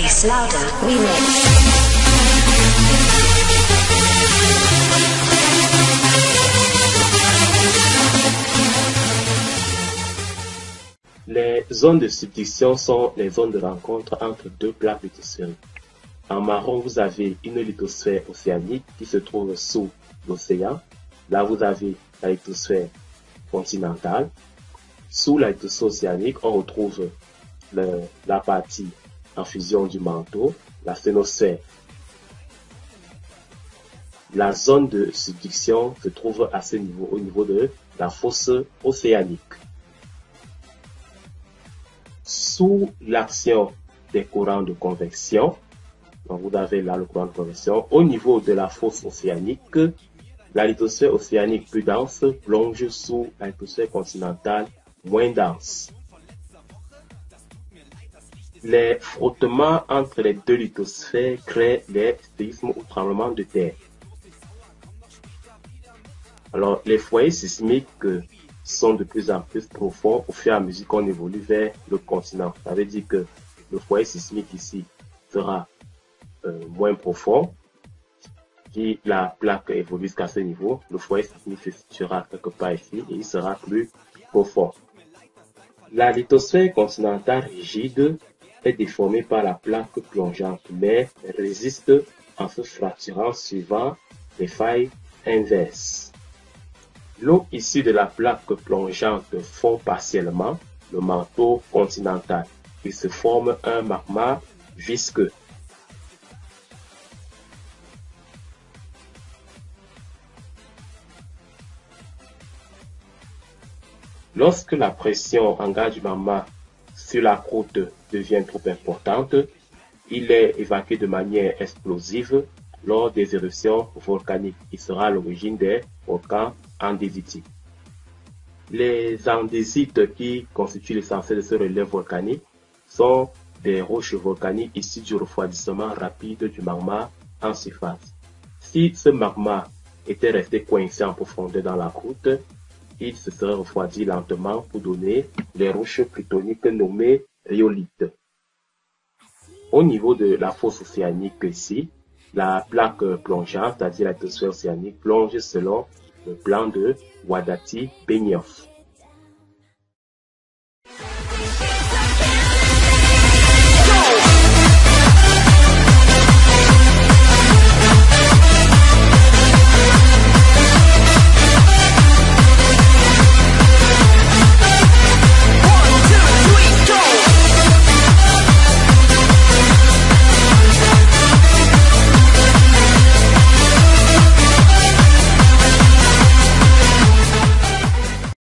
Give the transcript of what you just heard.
Bass Louder Remix. Les zones de subduction sont les zones de rencontre entre deux plaques lithosphériques. En marron, vous avez une lithosphère océanique qui se trouve sous l'océan. Là, vous avez la lithosphère continentale. Sous la lithosphère océanique, on retrouve la partie en fusion du manteau, la sténosphère. La zone de subduction se trouve à ce niveau, au niveau de la fosse océanique. Sous l'action des courants de convection, donc vous avez là le courant de convection, au niveau de la fosse océanique, la lithosphère océanique plus dense plonge sous la lithosphère continentale moins dense. Les frottements entre les deux lithosphères créent les séismes ou tremblements de terre. Alors, les foyers sismiques sont de plus en plus profonds au fur et à mesure qu'on évolue vers le continent. Ça veut dire que le foyer sismique ici sera moins profond. Si la plaque évolue jusqu'à ce niveau, le foyer sismique se situera quelque part ici et il sera plus profond. La lithosphère continentale rigide est déformée par la plaque plongeante, mais résiste en se fracturant suivant les failles inverses. L'eau issue de la plaque plongeante fond partiellement le manteau continental. Il se forme un magma visqueux. Lorsque la pression en gaz du magma sur la croûte devient trop importante, il est évacué de manière explosive lors des éruptions volcaniques. Il sera à l'origine des volcans andésitiques. Les andésites qui constituent l'essentiel de ce relève volcanique sont des roches volcaniques issues du refroidissement rapide du magma en surface. Si ce magma était resté coincé en profondeur dans la croûte, il se serait refroidi lentement pour donner les roches plutoniques nommées rhyolites. Au niveau de la fosse océanique ici, la plaque plongeante, c'est-à-dire la lithosphère océanique, plonge selon le plan de Wadati-Benioff.